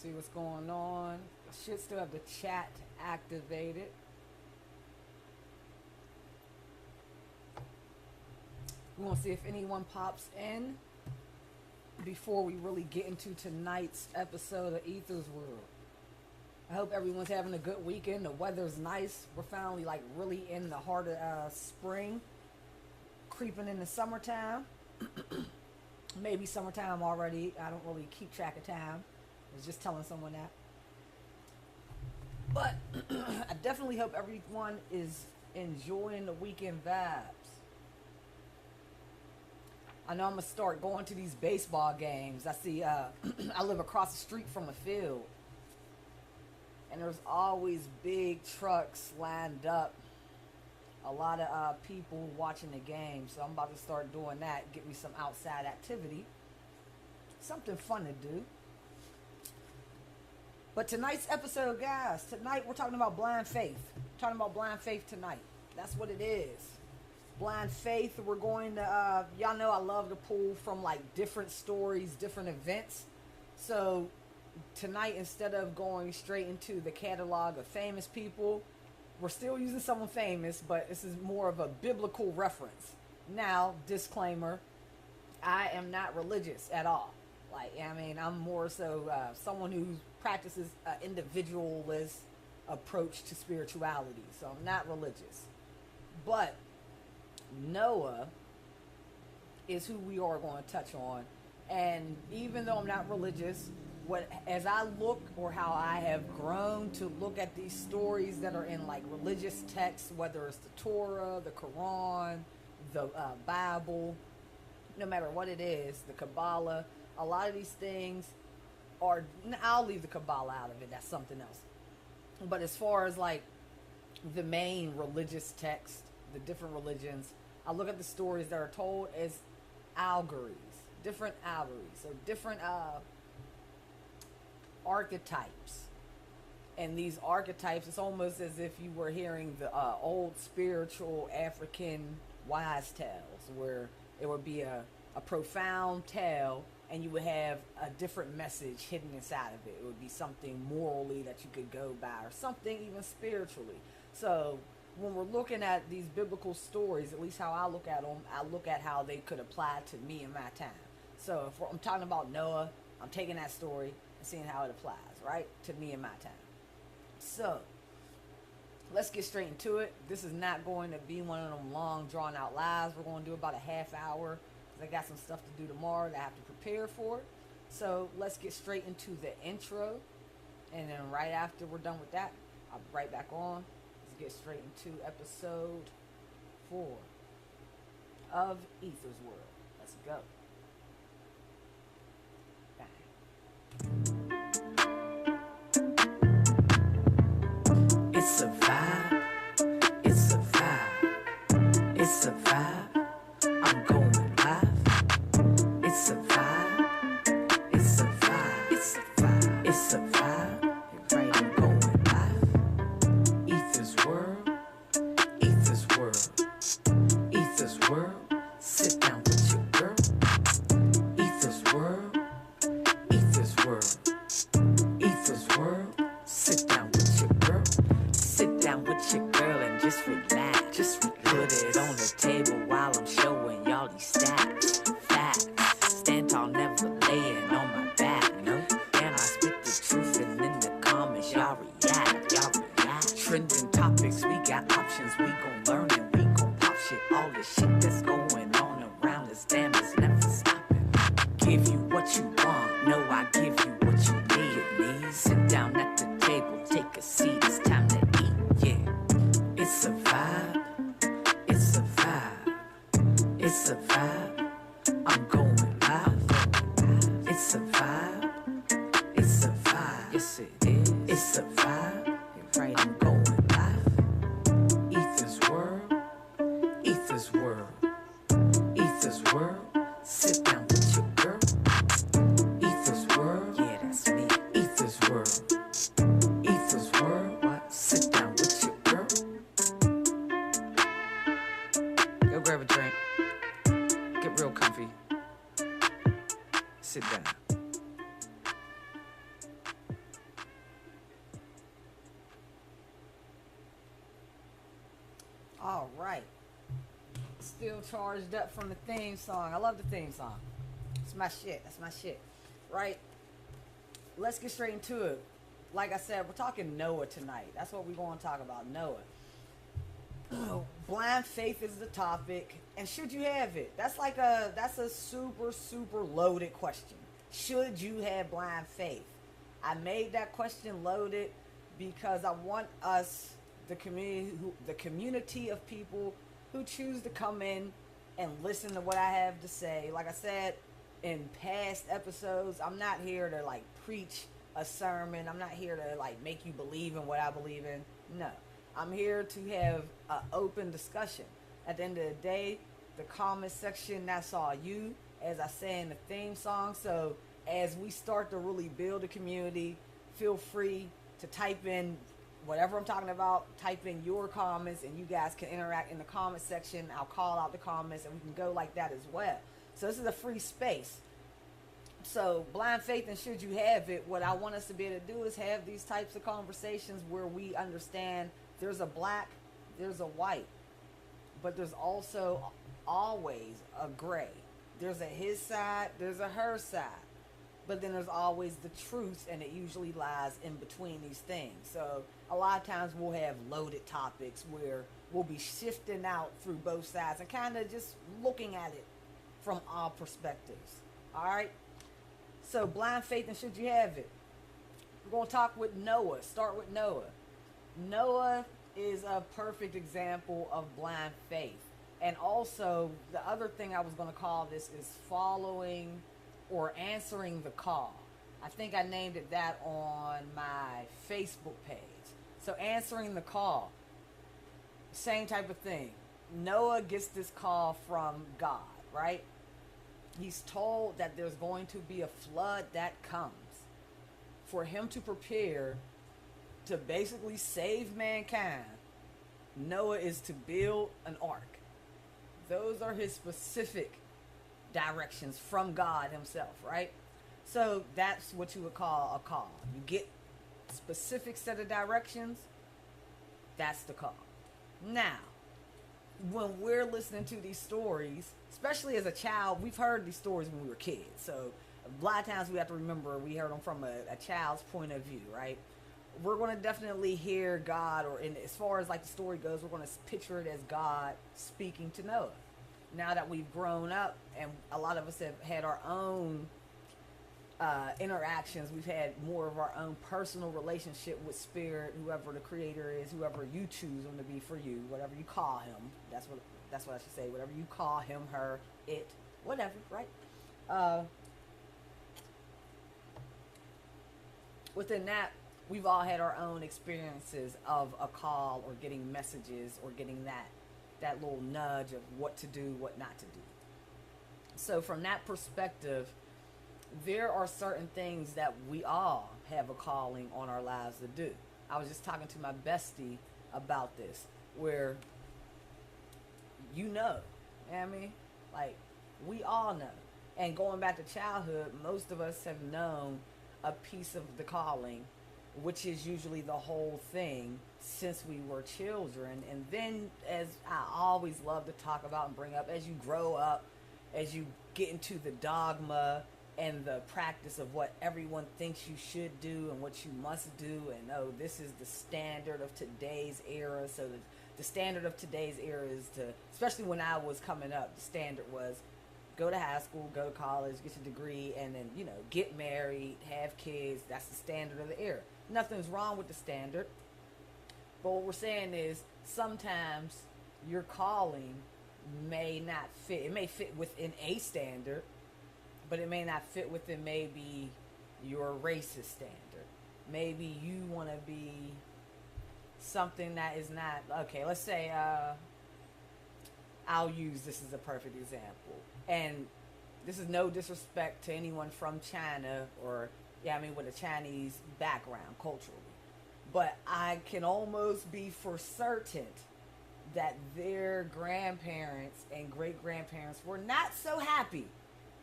See what's going on. I should still have the chat activated. We want to see if anyone pops in before we really get into tonight's episode of Ether's World. I hope everyone's having a good weekend. The weather's nice. We're finally like really in the heart of spring, creeping into summertime. Maybe summertime already. I don't really keep track of time. I was just telling someone that. But I definitely hope everyone is enjoying the weekend vibes. I know I'm going to start going to these baseball games. I see, I live across the street from a field. And there's always big trucks lined up. A lot of people watching the game. So I'm about to start doing that. Get me some outside activity. Something fun to do. But tonight's episode, guys. Tonight we're talking about blind faith. We're talking about blind faith tonight. That's what it is. Blind faith. We're going to, y'all know I love to pull from like different stories, different events. So tonight, instead of going straight into the catalog of famous people, we're still using someone famous, but this is more of a biblical reference. Now, disclaimer, I am not religious at all. Like, I mean, I'm more so someone who practices an individualist approach to spirituality. So I'm not religious. But Noah is who we are going to touch on. And even though I'm not religious, as I look, or how I have grown to look at these stories that are in like religious texts, whether it's the Torah, the Quran, the Bible, no matter what it is, the Kabbalah, a lot of these things are, I'll leave the Kabbalah out of it, that's something else. But as far as like the main religious text, the different religions, I look at the stories that are told as allegories, different allegories, so different archetypes. And these archetypes, it's almost as if you were hearing the old spiritual African wise tales, where it would be a profound tale, and you would have a different message hidden inside of it. It would be something morally that you could go by, or something even spiritually. So when we're looking at these biblical stories, at least how I look at them, I look at how they could apply to me in my time. So if I'm talking about Noah, I'm taking that story and seeing how it applies, right, to me in my time. So let's get straight into it. This is not going to be one of them long, drawn-out lives. We're going to do about a half hour, because I got some stuff to do tomorrow that I have to prepare for. So let's get straight into the intro, and then right after we're done with that, I'll be right back on. Let's get straight into episode 4 of Ether's World. Let's go. It's a vibe, it's a vibe, it's a vibe, I'm going live. It's a vibe, it's a vibe, it's a vibe, it's a vibe, right, I'm going live. Ether's world, Ether's world, Ether's world, sit down with your girl. Ether's world, Ether's world, Ether's world, sit down with your girl. Sit down with your girl and just relax. Just put it on the table while I'm showing y'all these stats. Facts. Stand tall, never laying on my back. No, and I spit the truth, and in the comments y'all react. Y'all react. Trending topics, we got options. We gon' learn and we gon' pop shit. All the shit that's going on around us, damn, it's never stopping. Give you what you want. No, I give you what you need. Sit down at the table, take a seat. It's time to eat. Yeah, it's a vibe. It's a vibe. It's a vibe. I'm going live. It's a vibe. It's a vibe. Yes, it is. It's a vibe. You're right. I'm going live. Ether's world. Ether's world. Ether's world. Sit down with your girl. Ether's world. Yeah, that's me. Ether's world. Ether's world. What? Sit down with your girl. Go grab a drink. Get real comfy. Sit down. All right. Still charged up from the theme song. I love the theme song. It's my shit. That's my shit. Right? Let's get straight into it. Like I said, we're talking Noah tonight. That's what we're going to talk about, Noah. Blind faith is the topic, and should you have it? That's a super super loaded question. Should you have blind faith? I made that question loaded because I want us, the community of people who choose to come in and listen to what I have to say. Like I said in past episodes, I'm not here to like preach a sermon. I'm not here to like make you believe in what I believe in. No. I'm here to have an open discussion. At the end of the day, the comment section, that's all you, as I say in the theme song. So as we start to really build a community, feel free to type in whatever I'm talking about, type in your comments, and you guys can interact in the comment section. I'll call out the comments, and we can go like that as well. So this is a free space. So blind faith and should you have it, what I want us to be able to do is have these types of conversations where we understand there's a black, there's a white, but there's also always a gray. There's a his side, there's a her side, but then there's always the truth, and it usually lies in between these things. So a lot of times we'll have loaded topics where we'll be shifting out through both sides and kind of just looking at it from all perspectives. All right. So blind faith and should you have it? We're going to talk with Noah. Start with Noah. Noah is a perfect example of blind faith. And also, the other thing I was going to call this is following or answering the call. I think I named it that on my Facebook page. So answering the call, same type of thing. Noah gets this call from God, right? He's told that there's going to be a flood that comes for him to prepare to basically save mankind. Noah is to build an ark. Those are his specific directions from God himself, right? So that's what you would call a call. You get a specific set of directions, that's the call. Now, when we're listening to these stories, especially as a child, we've heard these stories when we were kids. So a lot of times we have to remember we heard them from a child's point of view, right? We're going to definitely hear God, or in, as far as like the story goes, we're going to picture it as God speaking to Noah. Now that we've grown up and a lot of us have had our own interactions, we've had more of our own personal relationship with spirit, whoever the creator is, whoever you choose him to be for you, whatever you call him. That's what I should say. Whatever you call him, her, it, whatever, right? Within that, we've all had our own experiences of a call or getting messages or getting that little nudge of what to do, what not to do. So from that perspective, there are certain things that we all have a calling on our lives to do. I was just talking to my bestie about this, where you know what I mean? Like, we all know. And going back to childhood, most of us have known a piece of the calling, which is usually the whole thing, since we were children. And then, as I always love to talk about and bring up, as you grow up, as you get into the dogma and the practice of what everyone thinks you should do and what you must do, and oh, this is the standard of today's era. So the standard of today's era is to, especially when I was coming up, the standard was go to high school, go to college, get your degree, and then, you know, get married, have kids. That's the standard of the era. Nothing's wrong with the standard. But what we're saying is sometimes your calling may not fit. It may fit within a standard, but it may not fit within maybe your racist standard. Maybe you want to be something that is not, okay, let's say, I'll use this as a perfect example. And this is no disrespect to anyone from China or, yeah, I mean, with a Chinese background culturally. But I can almost be for certain that their grandparents and great-grandparents were not so happy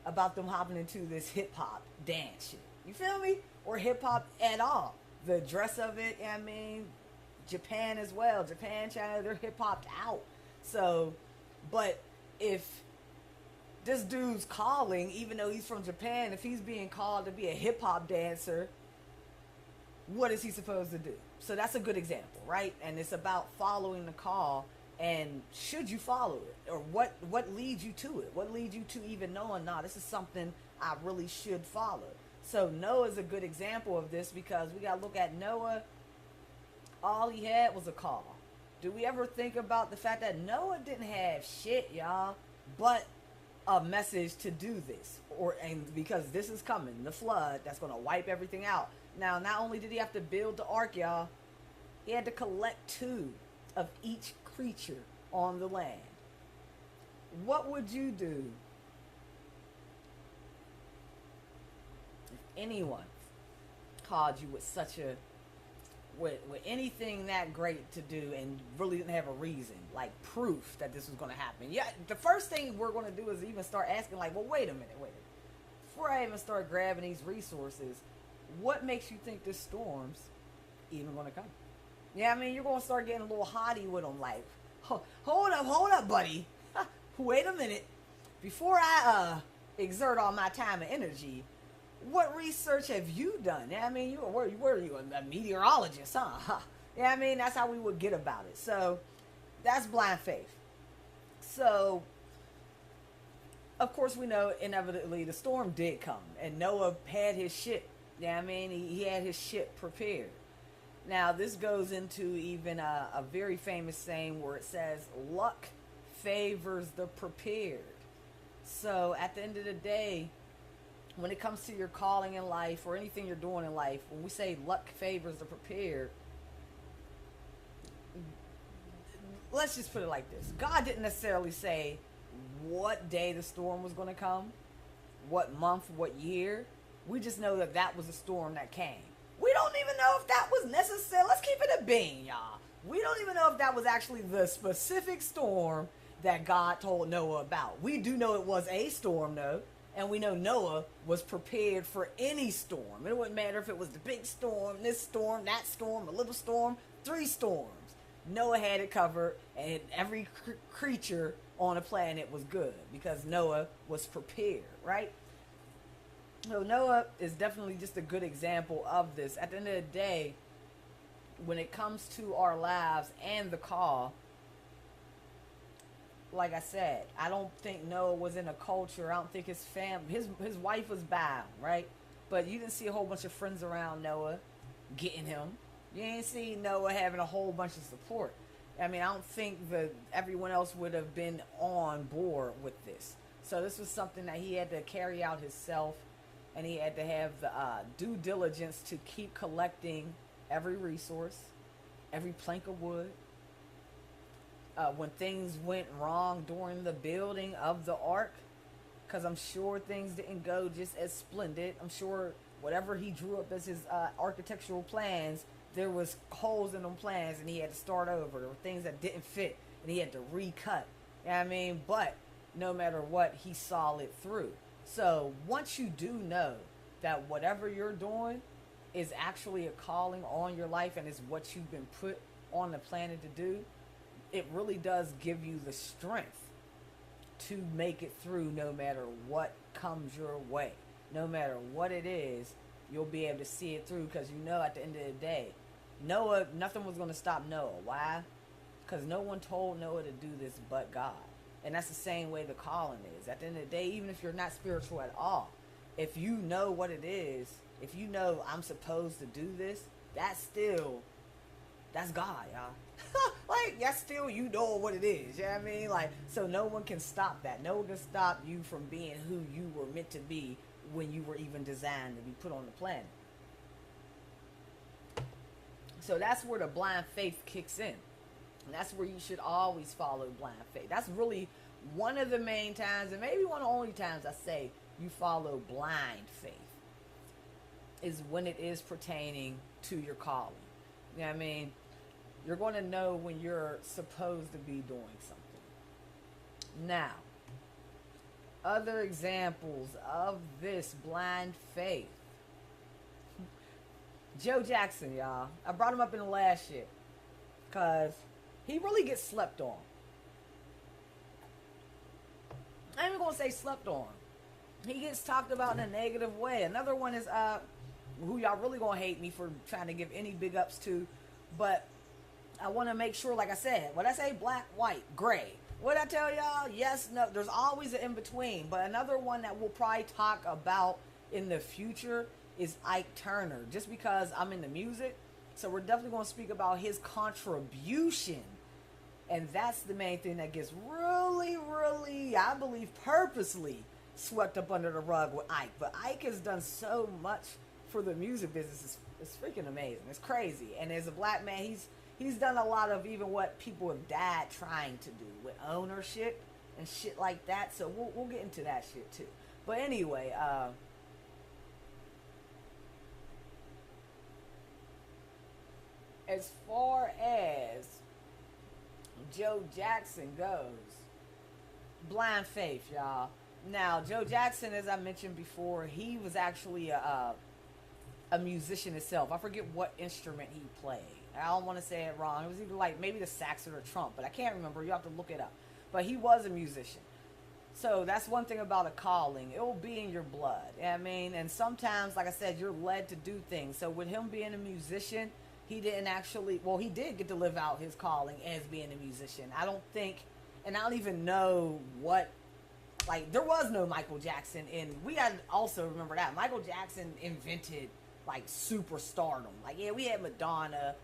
about them hopping into this hip-hop dance shit. You feel me? Or hip-hop at all. The dress of it, I mean, Japan as well. Japan, China, they're hip hopped out. So, but if this dude's calling, even though he's from Japan, if he's being called to be a hip hop dancer, what is he supposed to do? So that's a good example, right? And it's about following the call, and should you follow it, or what leads you to it? What leads you to even knowing, nah, this is something I really should follow? So Noah's a good example of this, because we gotta look at Noah. All he had was a call. Do we ever think about the fact that Noah didn't have shit, y'all, but a message to do this, and because this is coming, the flood that's gonna wipe everything out. Now, not only did he have to build the ark, y'all, he had to collect 2 of each creature on the land. What would you do if anyone called you with such a with anything that great to do and really didn't have a reason, like proof that this was going to happen? Yeah, the first thing we're going to do is even start asking, like, well, wait a minute. Before I even start grabbing these resources, what makes you think this storm's even going to come? Yeah, I mean, you're going to start getting a little haughty with them, like, hold up, buddy. Wait a minute. Before I exert all my time and energy, what research have you done? Yeah, I mean, were you a meteorologist, huh? Yeah, I mean, that's how we would get about it. So that's blind faith. So, of course, we know inevitably the storm did come, and Noah had his ship. Yeah, I mean, he had his ship prepared. Now, this goes into even a very famous saying where it says, luck favors the prepared. So, at the end of the day, when it comes to your calling in life or anything you're doing in life, when we say luck favors the prepared, let's just put it like this. God didn't necessarily say what day the storm was going to come, what month, what year. We just know that that was a storm that came. We don't even know if that was necessary. Let's keep it a bean, y'all. We don't even know if that was actually the specific storm that God told Noah about. We do know it was a storm, though. And we know Noah was prepared for any storm. It wouldn't matter if it was the big storm, this storm, that storm, a little storm, 3 storms. Noah had it covered, and every creature on the planet was good because Noah was prepared, right? So Noah is definitely just a good example of this. At the end of the day, when it comes to our lives and the call, like I said, I don't think Noah was in a culture. I don't think his family, his wife was bound, right? But you didn't see a whole bunch of friends around Noah getting him. You ain't see Noah having a whole bunch of support. I mean, I don't think that everyone else would have been on board with this. So this was something that he had to carry out himself, and he had to have the due diligence to keep collecting every resource, every plank of wood. When things went wrong during the building of the ark, because I'm sure things didn't go just as splendid. I'm sure whatever he drew up as his architectural plans, there was holes in them plans, and he had to start over. There were things that didn't fit, and he had to recut. You know what I mean? But no matter what, he saw it through. So once you do know that whatever you're doing is actually a calling on your life and is what you've been put on the planet to do, it really does give you the strength to make it through no matter what comes your way. No matter what it is, you'll be able to see it through, because you know at the end of the day, Noah, nothing was going to stop Noah. Why? Because no one told Noah to do this but God. And that's the same way the calling is. At the end of the day, even if you're not spiritual at all, if you know what it is, if you know I'm supposed to do this, that's God, y'all. Like, that's still, you know what it is. You know what I mean? Like, so no one can stop that. No one can stop you from being who you were meant to be when you were even designed to be put on the planet. So that's where the blind faith kicks in. And that's where you should always follow blind faith. That's really one of the main times, and maybe one of the only times I say you follow blind faith, is when it is pertaining to your calling. You know what I mean? You're going to know when you're supposed to be doing something. Now, other examples of this blind faith. Joe Jackson, y'all. I brought him up in the last shit. because he really gets slept on. I ain't even gonna say slept on. He gets talked about in a negative way. Another one is who y'all really gonna hate me for trying to give any big ups to, but I want to make sure, like I said, what I say, black, white, gray. What I tell y'all, yes, no, there's always an in between. But another one that we'll probably talk about in the future is Ike Turner, just because I'm into music. So we're definitely going to speak about his contribution. And that's the main thing that gets really, really, I believe, purposely swept up under the rug with Ike. But Ike has done so much for the music business. It's freaking amazing. It's crazy. And as a black man, he's done a lot of even what people have died trying to do with ownership and shit like that. So we'll get into that shit too. But anyway, as far as Joe Jackson goes, blind faith, y'all. Now, Joe Jackson, as I mentioned before, he was actually a musician himself. I forget what instrument he played. I don't want to say it wrong. It was either like maybe the sax or the trump, but I can't remember. You have to look it up. But he was a musician. So that's one thing about a calling. It will be in your blood. You know what I mean? And sometimes, like I said, you're led to do things. So with him being a musician, he didn't actually, well, he did get to live out his calling as being a musician. I don't think, and I don't even know what, like, there was no Michael Jackson. And we got to also remember that. Michael Jackson invented, like, superstardom. Like, yeah, we had Madonna.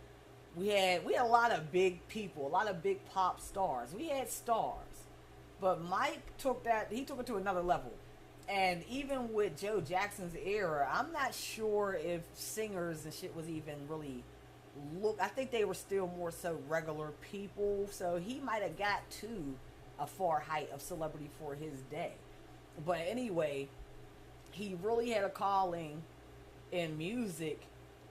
We had a lot of big people, a lot of big pop stars. We had stars. But Mike took it to another level. And even with Joe Jackson's era, I'm not sure if singers and shit was even really I think they were still more so regular people. So he might have got to a far height of celebrity for his day. But anyway, he really had a calling in music,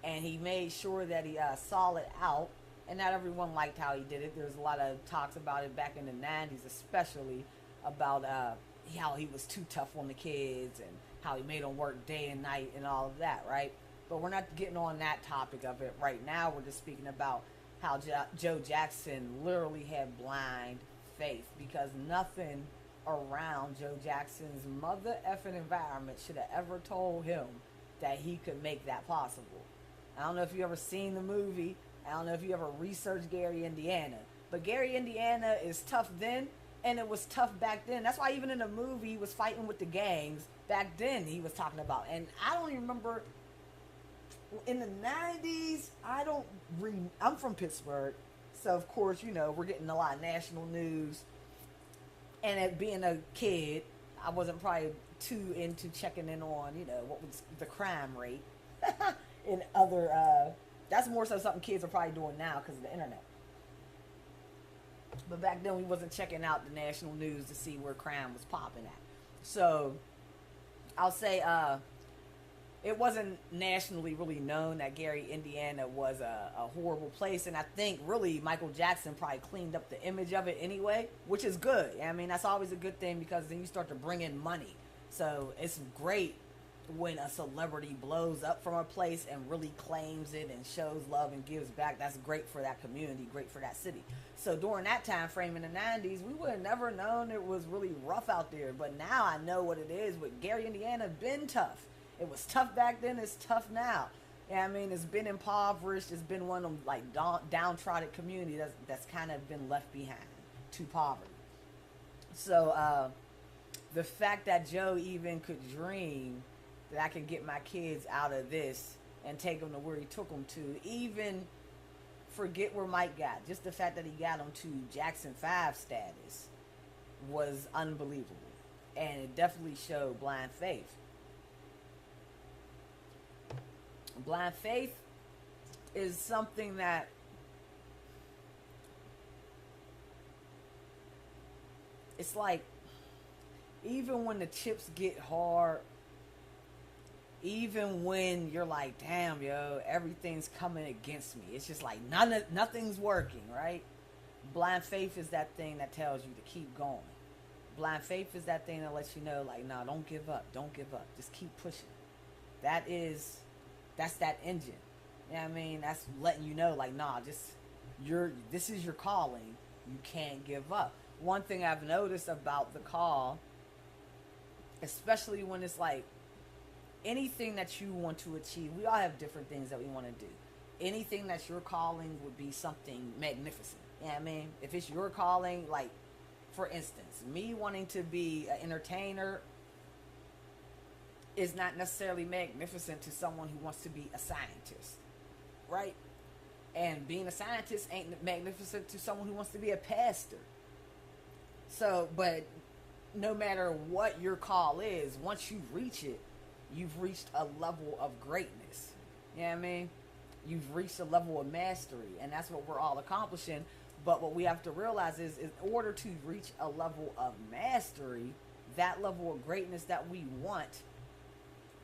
and he made sure that he saw it out. And not everyone liked how he did it. There's a lot of talks about it back in the 90s, especially about how he was too tough on the kids and how he made them work day and night and all of that, right? But we're not getting on that topic of it right now. We're just speaking about how Joe Jackson literally had blind faith, because nothing around Joe Jackson's mother effing environment should have ever told him that he could make that possible. I don't know if you ever seen the movie. I don't know if you ever researched Gary, Indiana. But Gary, Indiana is tough then, and it was tough back then. That's why even in the movie, he was fighting with the gangs. Back then, he was talking about. And I don't even remember, in the 90s, I'm from Pittsburgh. So, of course, we're getting a lot of national news. And as being a kid, I wasn't probably too into checking in on, what was the crime rate. And other, that's more so something kids are probably doing now because of the internet. But back then we wasn't checking out the national news to see where crime was popping at. So I'll say it wasn't nationally really known that Gary, Indiana was a horrible place. And I think really Michael Jackson probably cleaned up the image of it anyway, which is good. I mean, that's always a good thing, because then you start to bring in money. So it's great when a celebrity blows up from a place and really claims it and shows love and gives back. That's great for that community, great for that city. So during that time frame in the 90s, we would have never known it was really rough out there. But now I know what it is. With Gary, Indiana, been tough. It was tough back then. It's tough now. Yeah, I mean, it's been impoverished. It's been one of them like downtrodden community that's kind of been left behind to poverty. So the fact that Joe even could dream that I can get my kids out of this and take them to where he took them to, even forget where Mike got. Just the fact that he got them to Jackson 5 status was unbelievable. And it definitely showed blind faith. Blind faith is something that it's like, even when the chips get hard, even when you're like, damn, yo, everything's coming against me, it's just like nothing's working, right? Blind faith is that thing that tells you to keep going. Blind faith is that thing that lets you know, like, nah, don't give up. Don't give up. Just keep pushing. That's that engine. You know what I mean? That's letting you know, like, nah, just, this is your calling. You can't give up. One thing I've noticed about the call, especially when it's like anything that you want to achieve, we all have different things that we want to do. Anything that's your calling would be something magnificent. You know what I mean? If it's your calling, like, for instance, me wanting to be an entertainer is not necessarily magnificent to someone who wants to be a scientist, right? And being a scientist ain't magnificent to someone who wants to be a pastor. So, but no matter what your call is, once you reach it, you've reached a level of greatness. You know what I mean? You've reached a level of mastery, and that's what we're all accomplishing. But what we have to realize is, in order to reach a level of mastery, that level of greatness that we want,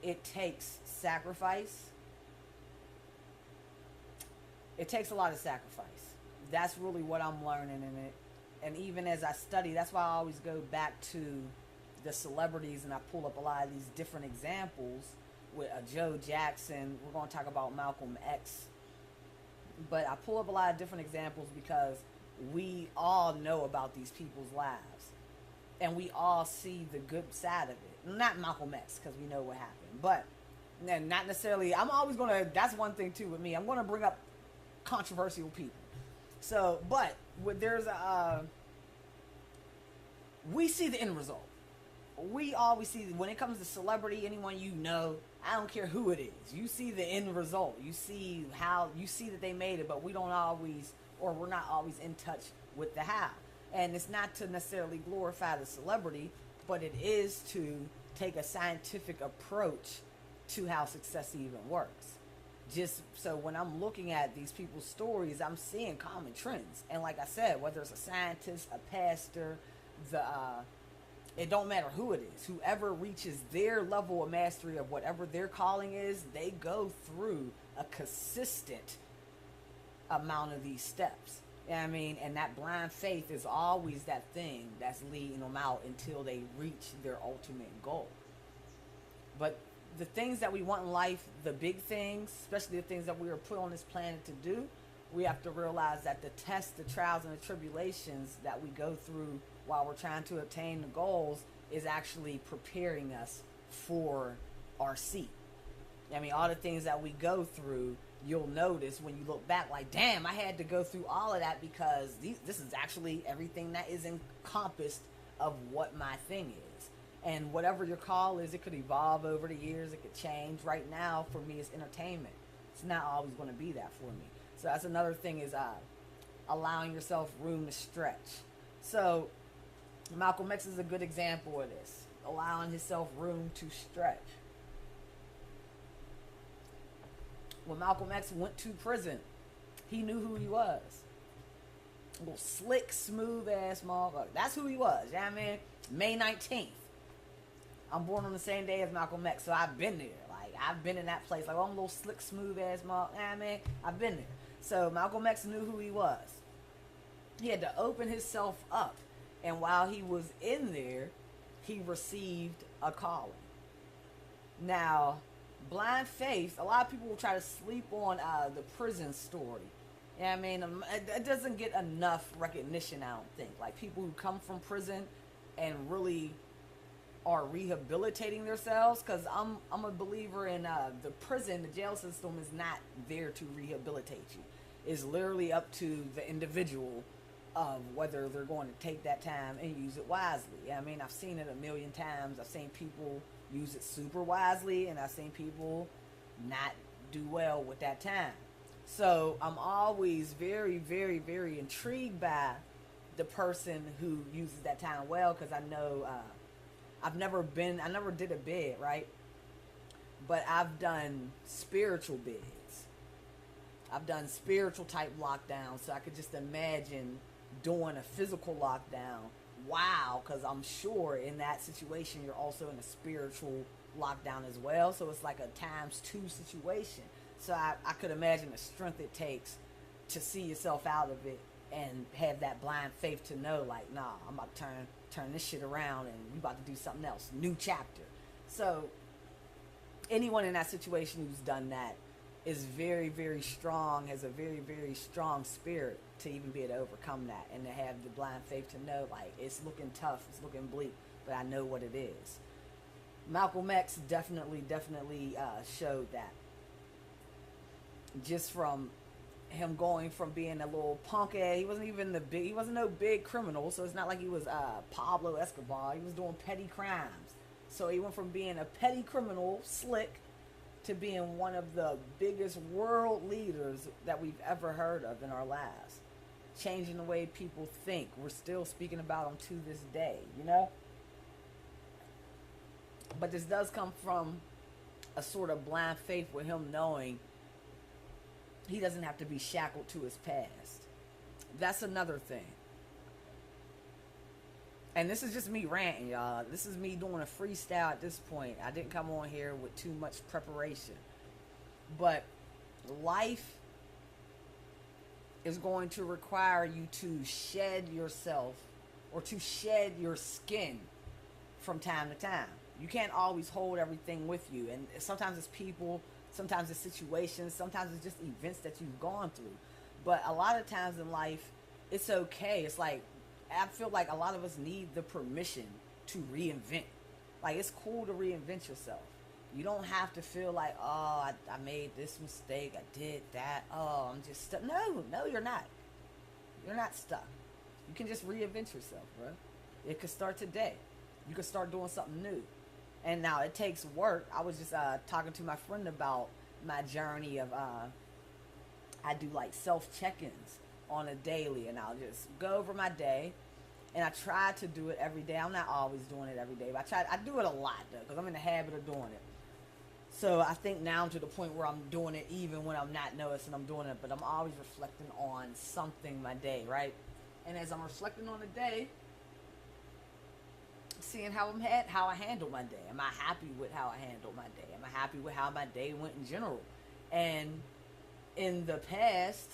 it takes sacrifice. It takes a lot of sacrifice. That's really what I'm learning in it. And even as I study, that's why I always go back to the celebrities, and I pull up a lot of these different examples with Joe Jackson. We're going to talk about Malcolm X. But I pull up a lot of different examples because we all know about these people's lives. And we all see the good side of it. Not Malcolm X, because we know what happened. But not necessarily, I'm always going to, that's one thing too with me. I'm going to bring up controversial people. So, but there's we see the end result. We always see, when it comes to celebrity, anyone you know, I don't care who it is, you see the end result. You see that they made it, but we don't always, or we're not always in touch with the how. And it's not to necessarily glorify the celebrity, but it is to take a scientific approach to how success even works. Just so when I'm looking at these people's stories, I'm seeing common trends. And like I said, whether it's a scientist, a pastor, it don't matter who it is. Whoever reaches their level of mastery of whatever their calling is, they go through a consistent amount of these steps. You know what I mean? And that blind faith is always that thing that's leading them out until they reach their ultimate goal. But the things that we want in life, the big things, especially the things that we were put on this planet to do, we have to realize that the tests, the trials, and the tribulations that we go through while we're trying to attain the goals is actually preparing us for our seat. I mean, all the things that we go through, you'll notice when you look back, like, damn, I had to go through all of that because this is actually everything that is encompassed of what my thing is. And whatever your call is, it could evolve over the years. It could change. Right now, for me, it's entertainment. It's not always going to be that for me. So that's another thing, is allowing yourself room to stretch. So Malcolm X is a good example of this, allowing himself room to stretch. When Malcolm X went to prison, he knew who he was. A little slick, smooth ass motherfucker. That's who he was. You know what I mean? May 19th. I'm born on the same day as Malcolm X, so I've been there. Like, I've been in that place. Like, I'm a little slick, smooth ass motherfucker. You know what I mean? I've been there. So Malcolm X knew who he was. He had to open himself up. And while he was in there, he received a calling. Now, blind faith, a lot of people will try to sleep on the prison story. You know what I mean? It doesn't get enough recognition, I don't think. Like, people who come from prison and really are rehabilitating themselves, because I'm a believer in the prison, the jail system is not there to rehabilitate you. It's literally up to the individual of whether they're going to take that time and use it wisely. I mean, I've seen it a million times. I've seen people use it super wisely, and I've seen people not do well with that time. So I'm always very, very, very intrigued by the person who uses that time well, because I know I never did a bid, right? But I've done spiritual bids. I've done spiritual type lockdowns, so I could just imagine doing a physical lockdown. Wow, because I'm sure in that situation you're also in a spiritual lockdown as well. So it's like a ×2 situation. So I could imagine the strength it takes to see yourself out of it and have that blind faith to know, like, nah, I'm about to turn this shit around and we about to do something else. New chapter. So anyone in that situation who's done that, is very, very strong, has a very, very strong spirit to even be able to overcome that and to have the blind faith to know, like, it's looking tough, it's looking bleak, but I know what it is. Malcolm X definitely showed that. Just from him going from being a little punk ass, he wasn't no big criminal, so it's not like he was Pablo Escobar. He was doing petty crimes. So he went from being a petty criminal, slick, to being one of the biggest world leaders that we've ever heard of in our lives. Changing the way people think. We're still speaking about him to this day, you know? But this does come from a sort of blind faith with him knowing he doesn't have to be shackled to his past. That's another thing. And this is just me ranting, y'all. This is me doing a freestyle at this point. I didn't come on here with too much preparation. But life is going to require you to shed yourself or to shed your skin from time to time. You can't always hold everything with you. And sometimes it's people, sometimes it's situations, sometimes it's just events that you've gone through. But a lot of times in life, it's okay. It's like, I feel like a lot of us need the permission to reinvent. Like, it's cool to reinvent yourself. You don't have to feel like, oh, I made this mistake, I did that, oh, I'm just stuck. No, you're not. You're not stuck. You can just reinvent yourself, bro. It could start today. You could start doing something new. And now it takes work. I was just talking to my friend about my journey of, I do like self-check-ins on a daily, and I'll just go over my day, and I try to do it every day. I'm not always doing it every day, but I do it a lot though, because I'm in the habit of doing it. So I think now I'm to the point where I'm doing it even when I'm not noticing I'm doing it, but I'm always reflecting on something my day, right? And as I'm reflecting on the day, seeing how I handle my day. Am I happy with how I handled my day? Am I happy with how my day went in general? And in the past,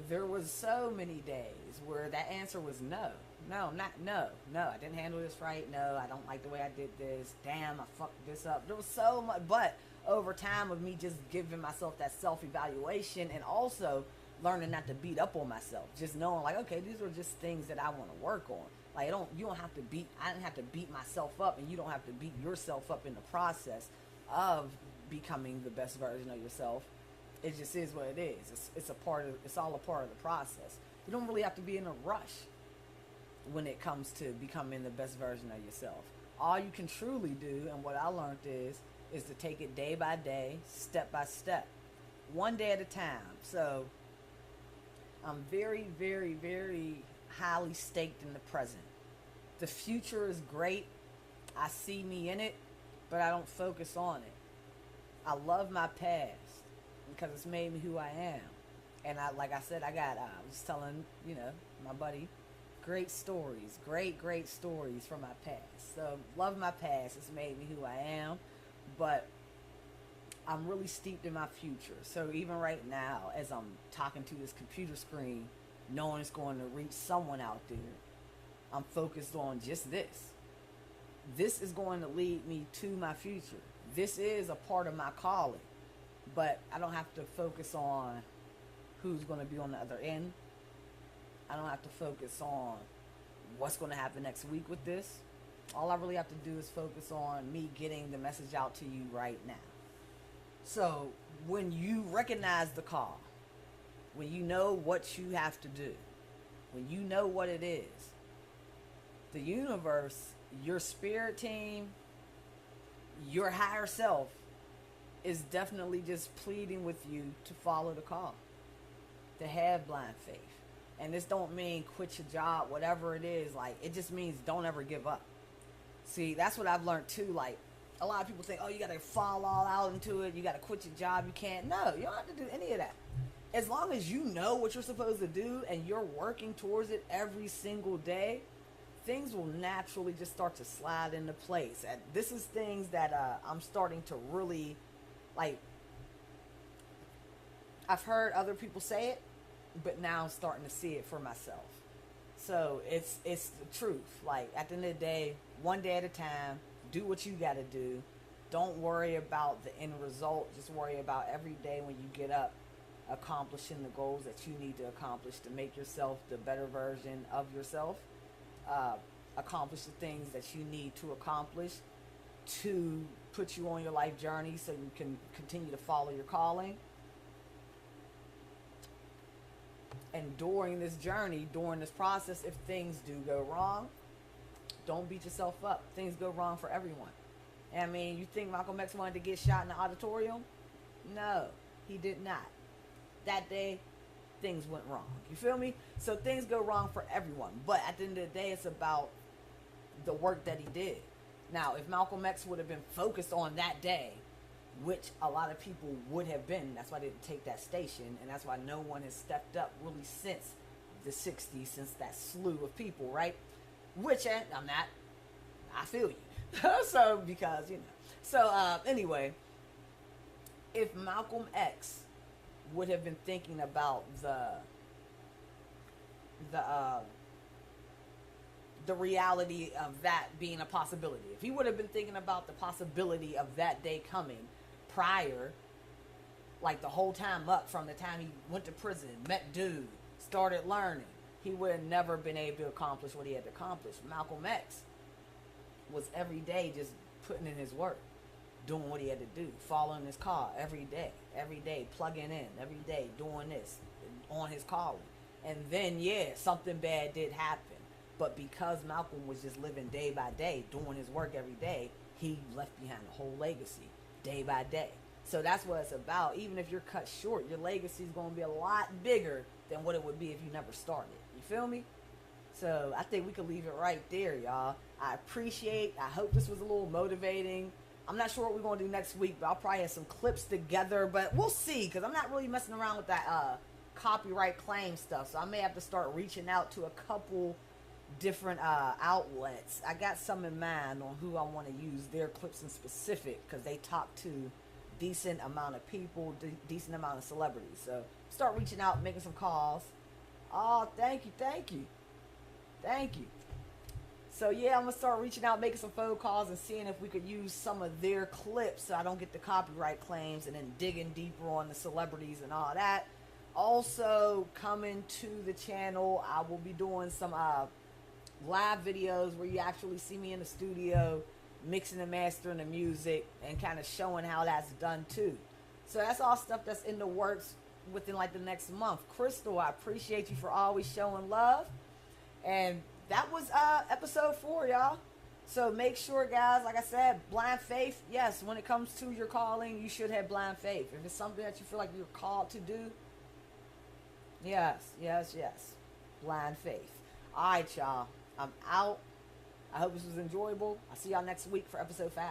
there was so many days where that answer was no. No, I didn't handle this right. No, I don't like the way I did this. Damn, I fucked this up. There was so much, but over time of me just giving myself that self-evaluation and also learning not to beat up on myself. Just knowing like, okay, these are just things that I want to work on. Like, I didn't have to beat myself up, and you don't have to beat yourself up in the process of becoming the best version of yourself. It just is what it is. It's all a part of the process. You don't really have to be in a rush when it comes to becoming the best version of yourself. All you can truly do, and what I learned is to take it day by day, step by step, one day at a time. So I'm very, very, very highly staked in the present. The future is great. I see me in it, but I don't focus on it. I love my past because it's made me who I am. And like I said, I was telling, my buddy, great stories, great stories from my past. So love my past. It's made me who I am, but I'm really steeped in my future. So even right now, as I'm talking to this computer screen, knowing it's going to reach someone out there, I'm focused on just this. This is going to lead me to my future. This is a part of my calling, but I don't have to focus on who's going to be on the other end. I don't have to focus on what's going to happen next week with this. All I really have to do is focus on me getting the message out to you right now. So when you recognize the call, when you know what you have to do, when you know what it is, the universe, your spirit team, your higher self is definitely just pleading with you to follow the call, to have blind faith. And this don't mean quit your job, whatever it is. Like, it just means don't ever give up. See, that's what I've learned too. Like, a lot of people think, oh, you got to fall all out into it. You got to quit your job. You can't. No, you don't have to do any of that. As long as you know what you're supposed to do and you're working towards it every single day, things will naturally just start to slide into place. And this is things that I'm starting to really, like, I've heard other people say it, but now I'm starting to see it for myself. So it's the truth. Like, at the end of the day, one day at a time, do what you got to do. Don't worry about the end result. Just worry about every day when you get up, accomplishing the goals that you need to accomplish to make yourself the better version of yourself. Accomplish the things that you need to accomplish to put you on your life journey so you can continue to follow your calling. And during this journey, during this process, if things do go wrong, don't beat yourself up. Things go wrong for everyone. I mean, you think Malcolm X wanted to get shot in the auditorium? No, he did not. That day, things went wrong. You feel me? So things go wrong for everyone. But at the end of the day, it's about the work that he did. Now, if Malcolm X would have been focused on that day, which a lot of people would have been, that's why they didn't take that station, and that's why no one has stepped up really since the 60s, since that slew of people, right? Which, I'm not, I feel you. So, because, you know. So, anyway, if Malcolm X would have been thinking about the reality of that being a possibility, if he would have been thinking about the possibility of that day coming prior, like the whole time up from the time he went to prison, met dude, started learning, he would have never been able to accomplish what he had to accomplish. Malcolm X was every day just putting in his work, doing what he had to do, following his car every day, plugging in every day, doing this on his calling. And then, yeah, something bad did happen. But because Malcolm was just living day by day, doing his work every day, he left behind a whole legacy day by day. So that's what it's about. Even if you're cut short, your legacy is going to be a lot bigger than what it would be if you never started. You feel me? So I think we could leave it right there, y'all. I hope this was a little motivating. I'm not sure what we're going to do next week, but I'll probably have some clips together. But we'll see, because I'm not really messing around with that copyright claim stuff. So I may have to start reaching out to a couple different outlets. I got some in mind on who I want to use their clips in specific, because they talk to decent amount of people, decent amount of celebrities. So start reaching out, making some calls. Oh, thank you. So yeah, I'm gonna start reaching out, making some phone calls, and seeing if we could use some of their clips so I don't get the copyright claims, and then digging deeper on the celebrities and all that. Also, coming to the channel, I will be doing some live videos where you actually see me in the studio mixing and mastering the music and kind of showing how that's done too. So that's all stuff that's in the works within like the next month. Crystal, I appreciate you for always showing love. And that was episode 4, y'all. So make sure, guys, like I said, blind faith, yes, when it comes to your calling, you should have blind faith. If it's something that you feel like you're called to do, yes. Blind faith. All right, y'all. I'm out. I hope this was enjoyable. I'll see y'all next week for episode 5.